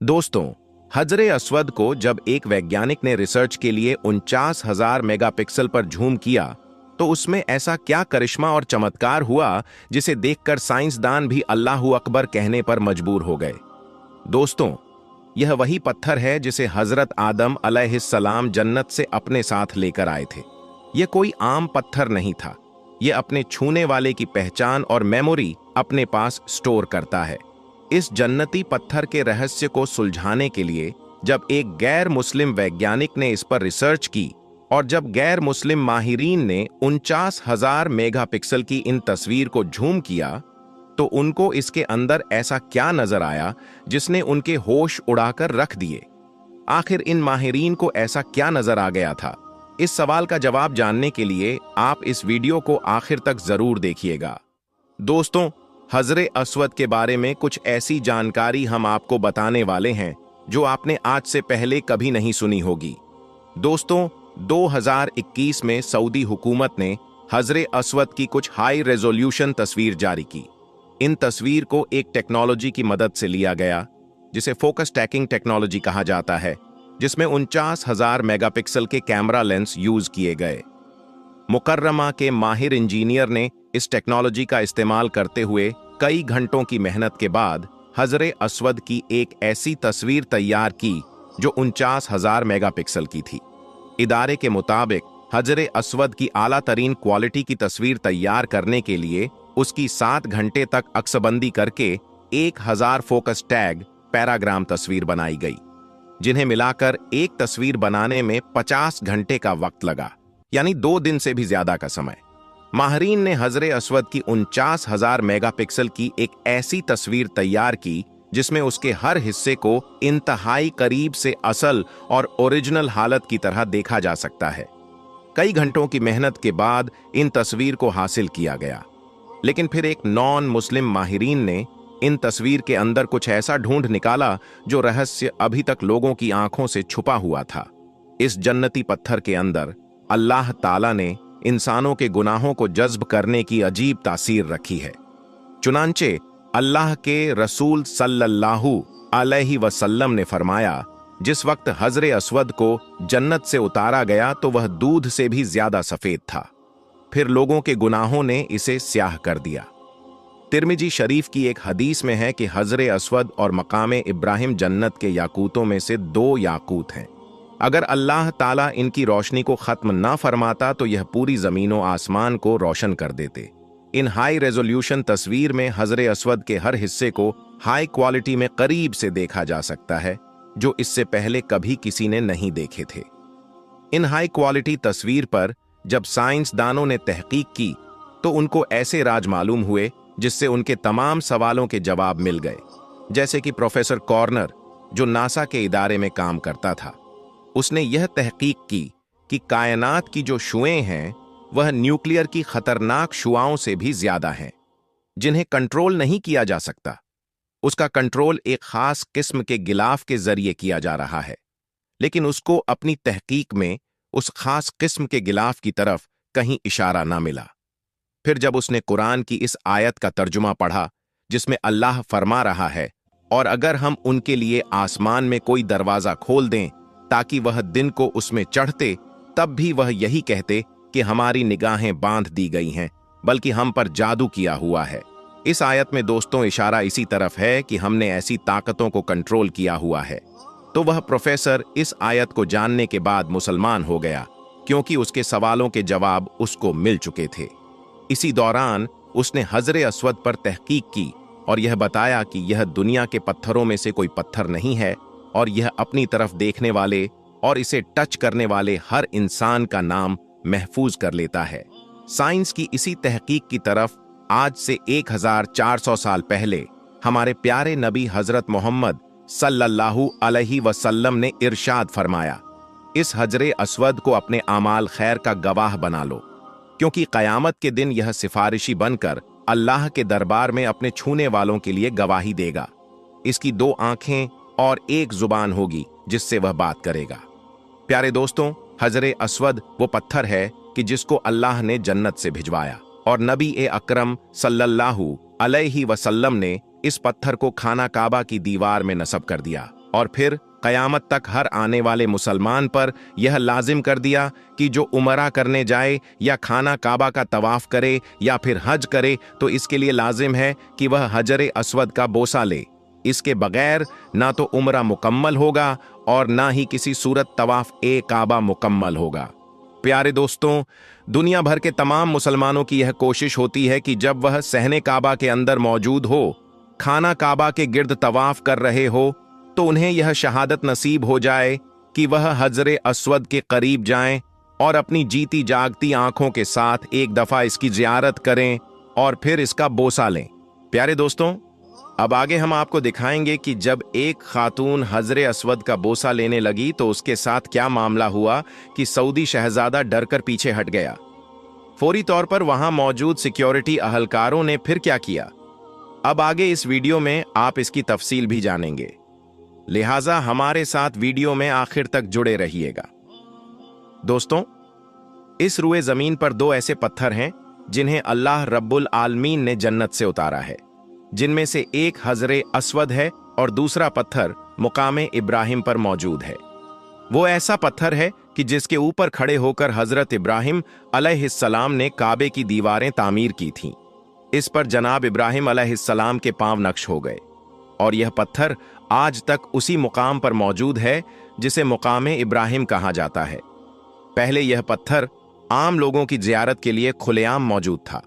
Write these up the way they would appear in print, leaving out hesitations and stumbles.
दोस्तों, हजरे अस्वद को जब एक वैज्ञानिक ने रिसर्च के लिए 49,000 मेगापिक्सल पर झूम किया तो उसमें ऐसा क्या करिश्मा और चमत्कार हुआ जिसे देखकर साइंसदान भी अल्लाहू अकबर कहने पर मजबूर हो गए। दोस्तों, यह वही पत्थर है जिसे हजरत आदम अलैहिस्सलाम जन्नत से अपने साथ लेकर आए थे। यह कोई आम पत्थर नहीं था। यह अपने छूने वाले की पहचान और मेमोरी अपने पास स्टोर करता है। इस जन्नती पत्थर के रहस्य को सुलझाने के लिए जब एक गैर मुस्लिम वैज्ञानिक ने इस पर रिसर्च की और जब गैर मुस्लिम माहिरीन ने 49,000 मेगापिक्सल की इन तस्वीर को झूम किया तो उनको इसके अंदर ऐसा क्या नजर आया जिसने उनके होश उड़ाकर रख दिए। आखिर इन माहिरीन को ऐसा क्या नजर आ गया था? इस सवाल का जवाब जानने के लिए आप इस वीडियो को आखिर तक जरूर देखिएगा। दोस्तों, हजरे अस्वद के बारे में कुछ ऐसी जानकारी हम आपको बताने वाले हैं जो आपने आज से पहले कभी नहीं सुनी होगी। दोस्तों, 2021 में सऊदी हुकूमत ने हजरे अस्वद की कुछ हाई रेजोल्यूशन तस्वीर जारी की। इन तस्वीर को एक टेक्नोलॉजी की मदद से लिया गया जिसे फोकस टैकिंग टेक्नोलॉजी कहा जाता है, जिसमें 49,000 मेगापिक्सल के कैमरा लेंस यूज किए गए। मुकर्रमा के माहिर इंजीनियर ने इस टेक्नोलॉजी का इस्तेमाल करते हुए कई घंटों की मेहनत के बाद हजरे अस्वद की एक ऐसी तस्वीर तैयार की जो 49,000 मेगापिक्सल की थी। इदारे के मुताबिक हजरे अस्वद की आला तरीन क्वालिटी की तस्वीर तैयार करने के लिए उसकी 7 घंटे तक अक्सबंदी करके 1,000 फोकस टैग पैराग्राम तस्वीर बनाई गई, जिन्हें मिलाकर एक तस्वीर बनाने में 50 घंटे का वक्त लगा, यानी 2 दिन से भी ज्यादा का समय। माहरीन ने हजरे अस्वद की 49,000 मेगापिक्सल की एक ऐसी तस्वीर तैयार की जिसमें उसके हर हिस्से को इंतहाई करीब से असल और ओरिजिनल हालत की तरह देखा जा सकता है। कई घंटों की मेहनत के बाद इन तस्वीर को हासिल किया गया, लेकिन फिर एक नॉन मुस्लिम माहिरीन ने इन तस्वीर के अंदर कुछ ऐसा ढूंढ निकाला जो रहस्य अभी तक लोगों की आंखों से छुपा हुआ था। इस जन्नती पत्थर के अंदर अल्लाह ताला ने इंसानों के गुनाहों को जज्ब करने की अजीब तासीर रखी है। चुनांचे अल्लाह के रसूल सल्लल्लाहु अलैहि वसल्लम ने फरमाया, जिस वक्त हजरे अस्वद को जन्नत से उतारा गया तो वह दूध से भी ज्यादा सफेद था। फिर लोगों के गुनाहों ने इसे स्याह कर दिया। तिर्मिजी शरीफ की एक हदीस में है कि हजरे अस्वद और मकामे इब्राहिम जन्नत के याकूतों में से 2 याकूत हैं। अगर अल्लाह ताला इनकी रोशनी को खत्म ना फरमाता तो यह पूरी जमीनों आसमान को रोशन कर देते। इन हाई रेजोल्यूशन तस्वीर में हजरे अस्वद के हर हिस्से को हाई क्वालिटी में करीब से देखा जा सकता है, जो इससे पहले कभी किसी ने नहीं देखे थे। इन हाई क्वालिटी तस्वीर पर जब साइंसदानों ने तहकीक की तो उनको ऐसे राज मालूम हुए जिससे उनके तमाम सवालों के जवाब मिल गए। जैसे कि प्रोफेसर कॉर्नर, जो नासा के इदारे में काम करता था, उसने यह तहकीक की कि कायनात की जो शुएं हैं वह न्यूक्लियर की खतरनाक शुआओं से भी ज्यादा हैं, जिन्हें कंट्रोल नहीं किया जा सकता। उसका कंट्रोल एक खास किस्म के गिलाफ के जरिए किया जा रहा है, लेकिन उसको अपनी तहकीक में उस खास किस्म के गिलाफ की तरफ कहीं इशारा ना मिला। फिर जब उसने कुरान की इस आयत का तर्जुमा पढ़ा जिसमें अल्लाह फरमा रहा है, और अगर हम उनके लिए आसमान में कोई दरवाजा खोल दें ताकि वह दिन को उसमें चढ़ते, तब भी वह यही कहते कि हमारी निगाहें बांध दी गई हैं, बल्कि हम पर जादू किया हुआ है। इस आयत में दोस्तों इशारा इसी तरफ है कि हमने ऐसी ताकतों को कंट्रोल किया हुआ है। तो वह प्रोफेसर इस आयत को जानने के बाद मुसलमान हो गया, क्योंकि उसके सवालों के जवाब उसको मिल चुके थे। इसी दौरान उसने हजरे अस्वद पर तहकीक की और यह बताया कि यह दुनिया के पत्थरों में से कोई पत्थर नहीं है, और यह अपनी तरफ देखने वाले और इसे टच करने वाले हर इंसान का नाम महफूज कर लेता है। साइंस की इसी तहकीक की तरफ आज से 1400 साल पहले हमारे प्यारे नबी हजरत मोहम्मद सल्लल्लाहु अलैहि वसल्लम ने इरशाद फरमाया, इस हजरे अस्वद को अपने आमाल खैर का गवाह बना लो, क्योंकि कयामत के दिन यह सिफारिशी बनकर अल्लाह के दरबार में अपने छूने वालों के लिए गवाही देगा। इसकी 2 आंखें और 1 जुबान होगी जिससे वह बात करेगा। प्यारे दोस्तों, हजरे अस्वद वो पत्थर है कि जिसको अल्लाह ने जन्नत से भिजवाया, और नबी अकरम सल्लल्लाहु अलैहि वसल्लम ने इस पत्थर को खाना काबा की दीवार में नस्ब कर दिया। और फिर क़यामत तक हर आने वाले मुसलमान पर यह लाजिम कर दिया कि जो उमरा करने जाए या खाना काबा का तवाफ करे या फिर हज करे तो इसके लिए लाजिम है कि वह हजर अस्वद का बोसा ले। इसके बगैर ना तो उमरा मुकम्मल होगा और ना ही किसी सूरत तवाफ ए काबा मुकम्मल होगा। प्यारे दोस्तों, दुनिया भर के तमाम मुसलमानों की यह कोशिश होती है कि जब वह सहने काबा के अंदर मौजूद हो, खाना काबा के गिर्द तवाफ कर रहे हो, तो उन्हें यह शहादत नसीब हो जाए कि वह हजरे अस्वद के करीब जाएं और अपनी जीती जागती आंखों के साथ एक दफा इसकी जियारत करें और फिर इसका बोसा लें। प्यारे दोस्तों, अब आगे हम आपको दिखाएंगे कि जब एक खातून हजरे अस्वद का बोसा लेने लगी तो उसके साथ क्या मामला हुआ कि सऊदी शहजादा डरकर पीछे हट गया। फौरी तौर पर वहां मौजूद सिक्योरिटी अहलकारों ने फिर क्या किया, अब आगे इस वीडियो में आप इसकी तफसील भी जानेंगे, लिहाजा हमारे साथ वीडियो में आखिर तक जुड़े रहिएगा। दोस्तों, इस रुए जमीन पर दो ऐसे पत्थर हैं जिन्हें अल्लाह रब्बुल आलमीन ने जन्नत से उतारा है, जिनमें से एक हजरे अस्वद है और दूसरा पत्थर मुकामे इब्राहिम पर मौजूद है। वो ऐसा पत्थर है कि जिसके ऊपर खड़े होकर हजरत इब्राहिम अलैहिस्सलाम ने काबे की दीवारें तामीर की थीं। इस पर जनाब इब्राहिम अलैहिस्सलाम के पांव नक्श हो गए और यह पत्थर आज तक उसी मुकाम पर मौजूद है जिसे मुकामे इब्राहिम कहा जाता है। पहले यह पत्थर आम लोगों की जियारत के लिए खुलेआम मौजूद था,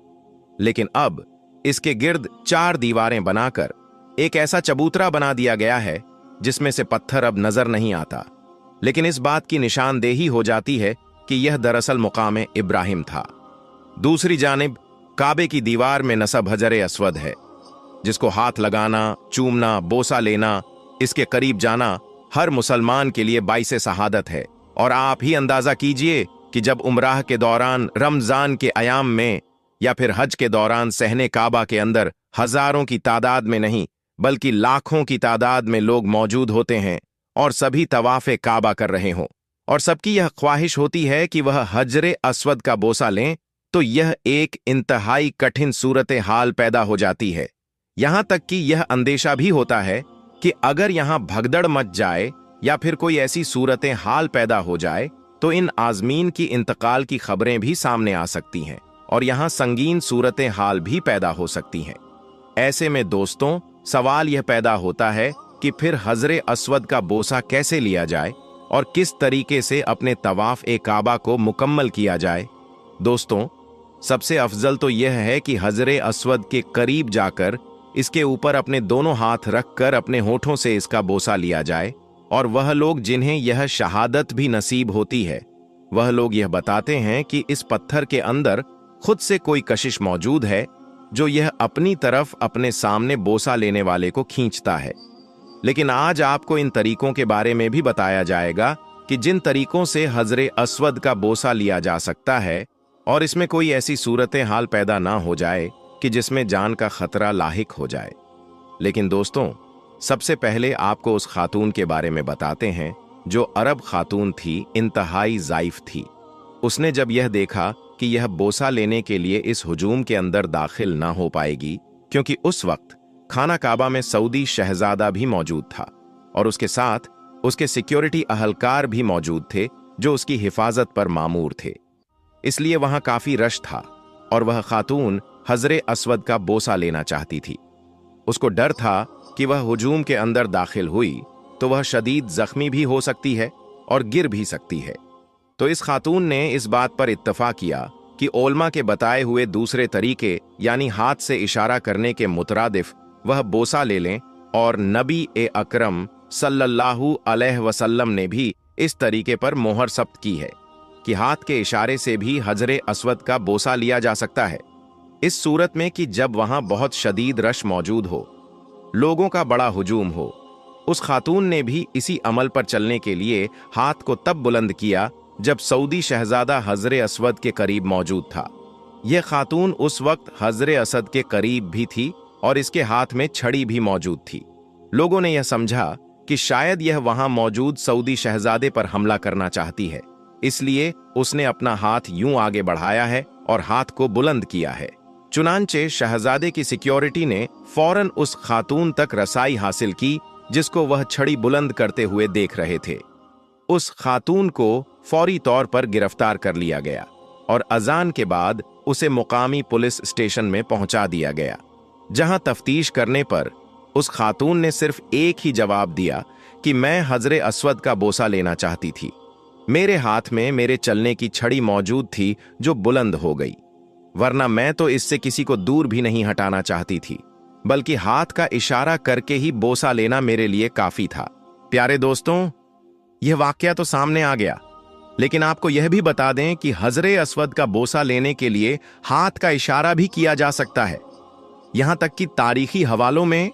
लेकिन अब इसके गिर्द 4 दीवारें बनाकर एक ऐसा चबूतरा बना दिया गया है जिसमें से पत्थर अब नजर नहीं आता, लेकिन इस बात की निशानदेही हो जाती है कि यह दरअसल मुकामे इब्राहिम था। दूसरी जानिब काबे की दीवार में नस्ब हजरे अस्वद है, जिसको हाथ लगाना, चूमना, बोसा लेना, इसके करीब जाना हर मुसलमान के लिए बाइसे शहादत है। और आप ही अंदाजा कीजिए कि जब उमराह के दौरान, रमजान के अयाम में या फिर हज के दौरान सहने काबा के अंदर हजारों की तादाद में नहीं बल्कि लाखों की तादाद में लोग मौजूद होते हैं और सभी तवाफ़े काबा कर रहे हों और सबकी यह ख्वाहिश होती है कि वह हजरे अस्वद का बोसा लें, तो यह एक इंतहाई कठिन सूरत हाल पैदा हो जाती है। यहां तक कि यह अंदेशा भी होता है कि अगर यहां भगदड़ मच जाए या फिर कोई ऐसी सूरत हाल पैदा हो जाए तो इन आजमीन की इंतकाल की खबरें भी सामने आ सकती हैं और यहां संगीन सूरत हाल भी पैदा हो सकती हैं। ऐसे में दोस्तों, सवाल यह पैदा होता है कि फिर हजरे अस्वद का बोसा कैसे लिया जाए और किस तरीके से अपने तवाफ ए काबा को मुकम्मल किया जाए। दोस्तों, सबसे अफजल तो यह है कि हजरे अस्वद के करीब जाकर इसके ऊपर अपने दोनों हाथ रखकर अपने होठों से इसका बोसा लिया जाए और वह लोग जिन्हें यह शहादत भी नसीब होती है, वह लोग यह बताते हैं कि इस पत्थर के अंदर खुद से कोई कशिश मौजूद है जो यह अपनी तरफ अपने सामने बोसा लेने वाले को खींचता है। लेकिन आज आपको इन तरीकों के बारे में भी बताया जाएगा कि जिन तरीकों से हजरे अस्वद का बोसा लिया जा सकता है और इसमें कोई ऐसी सूरत हाल पैदा ना हो जाए कि जिसमें जान का खतरा लाहिक हो जाए। लेकिन दोस्तों, सबसे पहले आपको उस खातून के बारे में बताते हैं जो अरब खातून थी, इंतहाई ज़ाइफ थी। उसने जब यह देखा कि यह बोसा लेने के लिए इस हुजूम के अंदर दाखिल ना हो पाएगी, क्योंकि उस वक्त खाना काबा में सऊदी शहजादा भी मौजूद था और उसके साथ उसके सिक्योरिटी अहलकार भी मौजूद थे जो उसकी हिफाजत पर मामूर थे, इसलिए वहां काफी रश था और वह खातून हजरे अस्वद का बोसा लेना चाहती थी। उसको डर था कि वह हुजूम के अंदर दाखिल हुई तो वह शदीद जख्मी भी हो सकती है और गिर भी सकती है। तो इस खातून ने इस बात पर इत्तफाक किया कि ओलमा के बताए हुए दूसरे तरीके यानी हाथ से इशारा करने के मुतरादिफ वह बोसा ले लें, और नबी ए अकरम सल्लल्लाहु अलैहि वसल्लम ने भी इस तरीके पर मोहर सब्त की है कि हाथ के इशारे से भी हजरे अस्वद का बोसा लिया जा सकता है। इस सूरत में कि जब वहां बहुत शदीद रश मौजूद हो, लोगों का बड़ा हुजूम हो। उस खातून ने भी इसी अमल पर चलने के लिए हाथ को तब बुलंद किया जब सऊदी शहजादा हजरे अस्वद के करीब मौजूद था। यह खातून उस वक्त हजरे असद के करीब भी थी और इसके हाथ में छड़ी भी मौजूद थी। लोगों ने यह समझा कि शायद यह वहां मौजूद सऊदी शहजादे पर हमला करना चाहती है, इसलिए उसने अपना हाथ यूं आगे बढ़ाया है और हाथ को बुलंद किया है। चुनांचे शहजादे की सिक्योरिटी ने फौरन उस खातून तक रसाई हासिल की जिसको वह छड़ी बुलंद करते हुए देख रहे थे। उस खातून को फौरी तौर पर गिरफ्तार कर लिया गया और अजान के बाद उसे मुकामी पुलिस स्टेशन में पहुंचा दिया गया, जहां तफ्तीश करने पर उस खातून ने सिर्फ एक ही जवाब दिया कि मैं हजरे अस्वद का बोसा लेना चाहती थी। मेरे हाथ में मेरे चलने की छड़ी मौजूद थी जो बुलंद हो गई, वरना मैं तो इससे किसी को दूर भी नहीं हटाना चाहती थी, बल्कि हाथ का इशारा करके ही बोसा लेना मेरे लिए काफी था। प्यारे दोस्तों, यह वाकया तो सामने आ गया, लेकिन आपको यह भी बता दें कि हजरे अस्वद का बोसा लेने के लिए हाथ का इशारा भी किया जा सकता है। यहां तक कि तारीखी हवालों में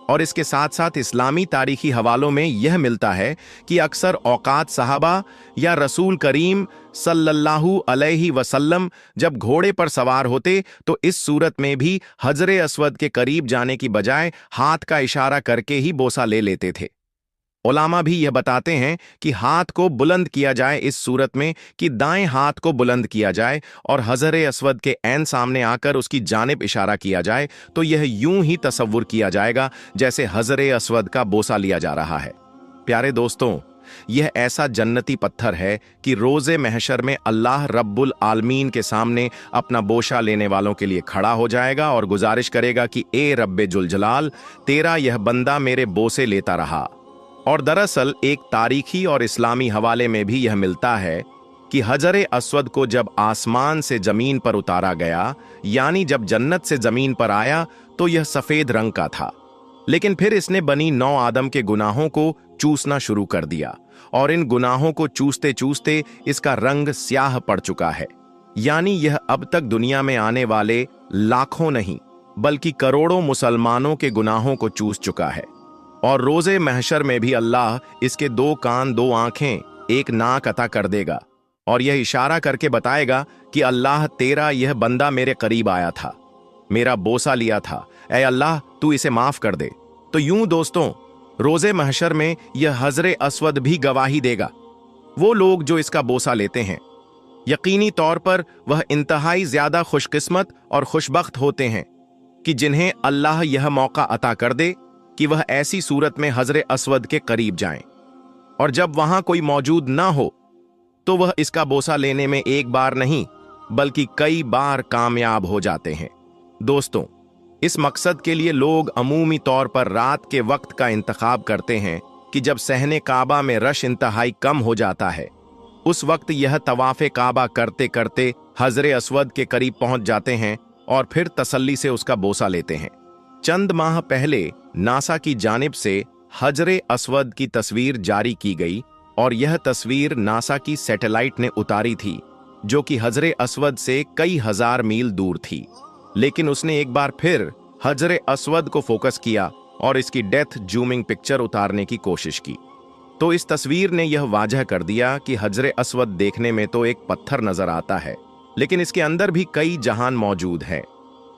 और इसके साथ साथ इस्लामी तारीखी हवालों में यह मिलता है कि अक्सर औकात सहाबा या रसूल करीम सल्लल्लाहु अलैहि वसल्लम जब घोड़े पर सवार होते तो इस सूरत में भी हजरे अस्वद के करीब जाने की बजाय हाथ का इशारा करके ही बोसा ले लेते थे। उलामा भी यह बताते हैं कि हाथ को बुलंद किया जाए इस सूरत में कि दाएं हाथ को बुलंद किया जाए और हजरे अस्वद के ऐन सामने आकर उसकी जानिब इशारा किया जाए तो यह यूं ही तसव्वुर किया जाएगा जैसे हजरे अस्वद का बोसा लिया जा रहा है। प्यारे दोस्तों, यह ऐसा जन्नती पत्थर है कि रोजे महशर में अल्लाह रब्बुल आलमीन के सामने अपना बोशा लेने वालों के लिए खड़ा हो जाएगा और गुजारिश करेगा कि ए रब्बे जुल जलाल, तेरा यह बंदा मेरे बोसे लेता रहा। और दरअसल एक तारीखी और इस्लामी हवाले में भी यह मिलता है कि हजरे अस्वद को जब आसमान से जमीन पर उतारा गया, यानी जब जन्नत से जमीन पर आया, तो यह सफेद रंग का था, लेकिन फिर इसने बनी नौ आदम के गुनाहों को चूसना शुरू कर दिया और इन गुनाहों को चूसते चूसते इसका रंग स्याह पड़ चुका है। यानी यह अब तक दुनिया में आने वाले लाखों नहीं बल्कि करोड़ों मुसलमानों के गुनाहों को चूस चुका है। और रोजे महशर में भी अल्लाह इसके दो कान, दो आंखें, एक नाक अता कर देगा और यह इशारा करके बताएगा कि अल्लाह, तेरा यह बंदा मेरे करीब आया था, मेरा बोसा लिया था, ऐ अल्लाह तू इसे माफ कर दे। तो यूं दोस्तों, रोजे महशर में यह हजरे अस्वद भी गवाही देगा। वो लोग जो इसका बोसा लेते हैं, यकीनी तौर पर वह इंतहाई ज्यादा खुशकिस्मत और खुशबख्त होते हैं कि जिन्हें अल्लाह यह मौका अता कर दे कि वह ऐसी सूरत में हजरे अस्वद के करीब जाएं, और जब वहां कोई मौजूद ना हो तो वह इसका बोसा लेने में एक बार नहीं बल्कि कई बार कामयाब हो जाते हैं। दोस्तों, इस मकसद के लिए लोग अमूमी तौर पर रात के वक्त का इंतखाब करते हैं कि जब सहने काबा में रश इंतहाई कम हो जाता है, उस वक्त यह तवाफ़े काबा करते करते हजरे अस्वद के करीब पहुंच जाते हैं और फिर तसल्ली से उसका बोसा लेते हैं। चंद माह पहले नासा की जानिब से हजरे अस्वद की तस्वीर जारी की गई और यह तस्वीर नासा की सैटेलाइट ने उतारी थी, जो कि हजरे अस्वद से कई हजार मील दूर थी। लेकिन उसने एक बार फिर हजरे अस्वद को फोकस किया और इसकी डेथ जूमिंग पिक्चर उतारने की कोशिश की, तो इस तस्वीर ने यह वाजह कर दिया कि हजरे अस्वद देखने में तो एक पत्थर नजर आता है, लेकिन इसके अंदर भी कई जहान मौजूद है।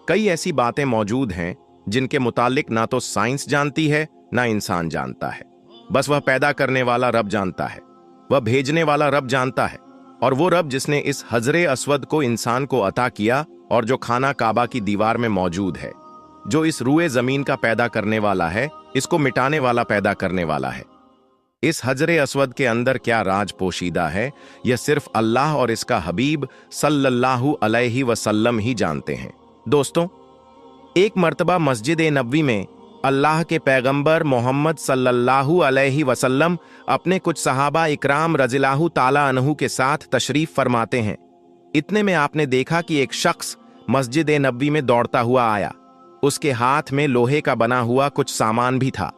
कई ऐसी बातें मौजूद हैं जिनके मुतालिक ना तो साइंस जानती है ना इंसान जानता है, बस वह पैदा करने वाला रब जानता है, वह भेजने वाला रब जानता है, और वो रब जिसने इस हजरे अस्वद को इंसान को अता किया और जो खाना काबा की दीवार में मौजूद है, जो इस रूए जमीन का पैदा करने वाला है, इसको मिटाने वाला पैदा करने वाला है। इस हजरे अस्वद के अंदर क्या राज पोशीदा है, यह सिर्फ अल्लाह और इसका हबीब सल्लल्लाहु अलैहि वसल्लम ही जानते हैं। दोस्तों, एक मर्तबा मस्जिद नबवी में अल्लाह के पैगंबर मोहम्मद सल्लल्लाहु अलैहि वसल्लम अपने कुछ सहाबा इकराम रज़ियल्लाहु ताला अन्हु के साथ तशरीफ फरमाते हैं। इतने में आपने देखा कि एक शख्स मस्जिद नबवी में दौड़ता हुआ आया। उसके हाथ में लोहे का बना हुआ कुछ सामान भी था।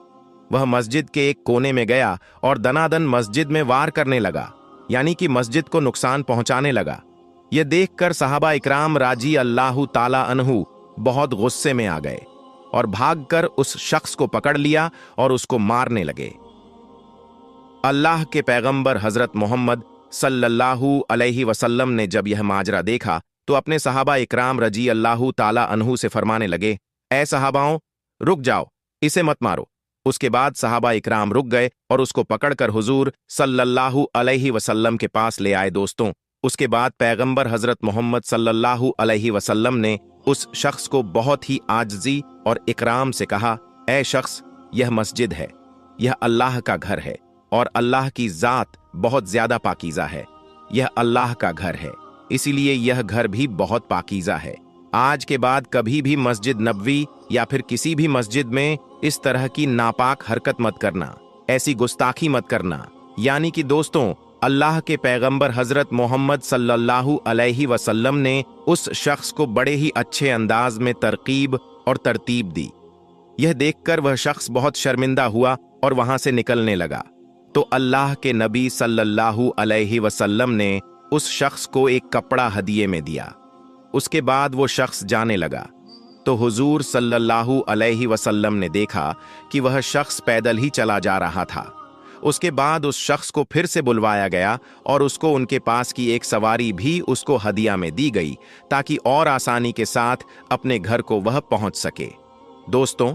वह मस्जिद के एक कोने में गया और दनादन मस्जिद में वार करने लगा, यानी कि मस्जिद को नुकसान पहुंचाने लगा। यह देखकर सहाबा इकराम राजी अल्लाह ताला अन्हु बहुत गुस्से में आ गए और भागकर उस शख्स को पकड़ लिया और उसको मारने लगे। अल्लाह के पैगंबर हजरत मोहम्मद सल्लल्लाहु अलैहि वसल्लम ने जब यह माजरा देखा तो अपने सहाबा इकराम रजी अल्लाह ताला अन्हु से फरमाने लगे, ऐ सहाबाओं, रुक जाओ, इसे मत मारो। उसके बाद सहाबा इकराम रुक गए और उसको पकड़कर हुजूर सल्लल्लाहु अलैहि वसल्लम के पास ले आए। दोस्तों, उसके बाद पैगंबर हजरत मोहम्मद सल्लल्लाहु अलैहि वसल्लम ने उस शख्स को बहुत ही आजजी और इकराम से कहा, ऐ शख्स, यह मस्जिद है, यह अल्लाह का घर है और अल्लाह की जात बहुत ज्यादा पाकीज़ा है। यह अल्लाह का घर है, इसीलिए यह घर भी बहुत पाकीज़ा है। आज के बाद कभी भी मस्जिद नबवी या फिर किसी भी मस्जिद में इस तरह की नापाक हरकत मत करना, ऐसी गुस्ताखी मत करना। यानी कि दोस्तों, अल्लाह के पैगंबर हजरत मोहम्मद सल्लल्लाहु अलैहि वसल्लम ने उस शख्स को बड़े ही अच्छे अंदाज में तरकीब और तरतीब दी। यह देखकर वह शख्स बहुत शर्मिंदा हुआ और वहां से निकलने लगा। तो अल्लाह के नबी सल्लल्लाहु अलैहि वसल्लम ने उस शख्स को एक कपड़ा हदिये में दिया। उसके बाद वो शख्स जाने लगा तो हुजूर सल्लल्लाहु अलैहि वसल्लम ने देखा कि वह शख्स पैदल ही चला जा रहा था। उसके बाद उस शख्स को फिर से बुलवाया गया और उसको उनके पास की एक सवारी भी उसको हदिया में दी गई ताकि और आसानी के साथ अपने घर को वह पहुंच सके। दोस्तों,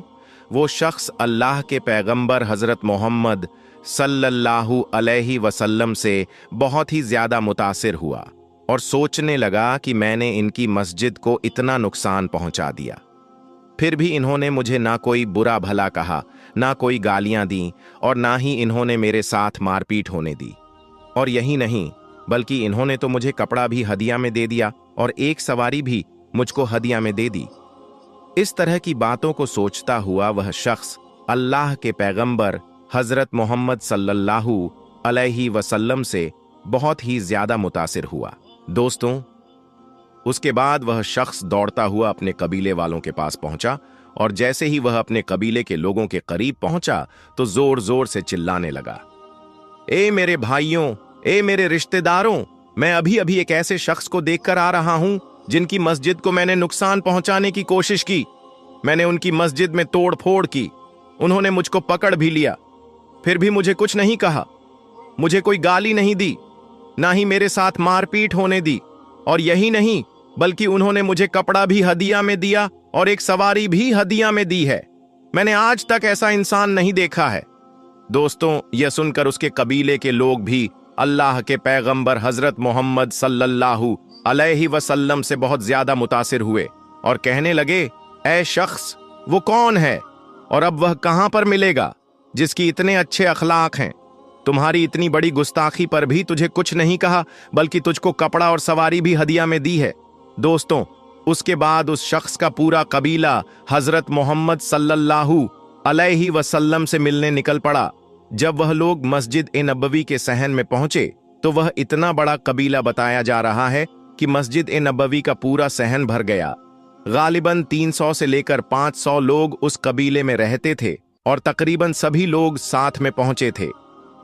वो शख्स अल्लाह के पैगंबर हजरत मोहम्मद सल्लल्लाहु अलैहि वसल्लम से बहुत ही ज्यादा मुतासिर हुआ और सोचने लगा कि मैंने इनकी मस्जिद को इतना नुकसान पहुंचा दिया, फिर भी इन्होंने मुझे ना कोई बुरा भला कहा, ना कोई गालियां दी और ना ही इन्होंने मेरे साथ मारपीट होने दी। और यही नहीं, बल्कि इन्होंने तो मुझे कपड़ा भी हदिया में दे दिया और एक सवारी भी मुझको हदिया में दे दी। इस तरह की बातों को सोचता हुआ वह शख्स अल्लाह के पैगंबर हजरत मोहम्मद सल्लल्लाहु अलैहि वसल्लम से बहुत ही ज्यादा मुतासिर हुआ। दोस्तों, उसके बाद वह शख्स दौड़ता हुआ अपने कबीले वालों के पास पहुंचा और जैसे ही वह अपने कबीले के लोगों के करीब पहुंचा तो जोर जोर से चिल्लाने लगा, ए मेरे भाइयों, ए मेरे रिश्तेदारों, मैं अभी अभी एक ऐसे शख्स को देखकर आ रहा हूं जिनकी मस्जिद को मैंने नुकसान पहुंचाने की कोशिश की। मैंने उनकी मस्जिद में तोड़ फोड़ की, उन्होंने मुझको पकड़ भी लिया, फिर भी मुझे कुछ नहीं कहा, मुझे कोई गाली नहीं दी, ना ही मेरे साथ मारपीट होने दी। और यही नहीं, बल्कि उन्होंने मुझे कपड़ा भी हदिया में दिया और एक सवारी भी हदिया में दी है। मैंने आज तक ऐसा इंसान नहीं देखा है। दोस्तों, यह सुनकर उसके कबीले के लोग भी अल्लाह के पैगंबर हजरत मोहम्मद सल्लल्लाहु अलैहि वसल्लम से बहुत ज्यादा मुतासिर हुए और कहने लगे, ऐ शख्स, वो कौन है और अब वह कहां पर मिलेगा जिसकी इतने अच्छे अखलाक हैं? तुम्हारी इतनी बड़ी गुस्ताखी पर भी तुझे कुछ नहीं कहा, बल्कि तुझको कपड़ा और सवारी भी हदिया में दी है। दोस्तों, उसके बाद उस शख्स का पूरा कबीला हजरत मोहम्मद सल्लल्लाहु अलैहि वसल्लम से मिलने निकल पड़ा। जब वह लोग मस्जिद ए नबवी के सहन में पहुंचे तो वह इतना बड़ा कबीला बताया जा रहा है कि मस्जिद ए नबवी का पूरा सहन भर गया। गालिबन 300 से लेकर 500 लोग उस कबीले में रहते थे और तकरीबन सभी लोग साथ में पहुंचे थे।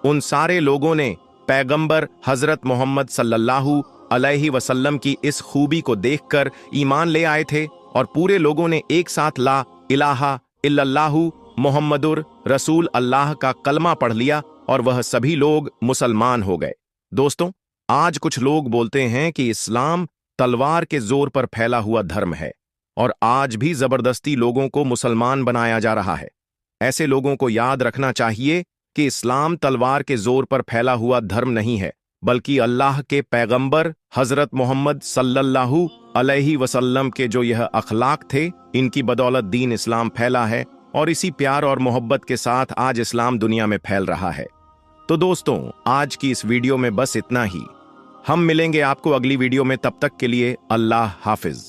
उन सारे लोगों ने पैगंबर हजरत मोहम्मद सल्लल्लाहु अलैहि वसल्लम की इस खूबी को देखकर ईमान ले आए थे और पूरे लोगों ने एक साथ ला इलाहा इल्लल्लाहु मोहम्मदुर रसूल अल्लाह का कलमा पढ़ लिया और वह सभी लोग मुसलमान हो गए। दोस्तों, आज कुछ लोग बोलते हैं कि इस्लाम तलवार के जोर पर फैला हुआ धर्म है और आज भी जबरदस्ती लोगों को मुसलमान बनाया जा रहा है। ऐसे लोगों को याद रखना चाहिए कि इस्लाम तलवार के जोर पर फैला हुआ धर्म नहीं है, बल्कि अल्लाह के पैगंबर हजरत मोहम्मद सल्लल्लाहु अलैहि वसल्लम के जो यह अखलाक थे, इनकी बदौलत दीन इस्लाम फैला है और इसी प्यार और मोहब्बत के साथ आज इस्लाम दुनिया में फैल रहा है। तो दोस्तों, आज की इस वीडियो में बस इतना ही। हम मिलेंगे आपको अगली वीडियो में, तब तक के लिए अल्लाह हाफिज।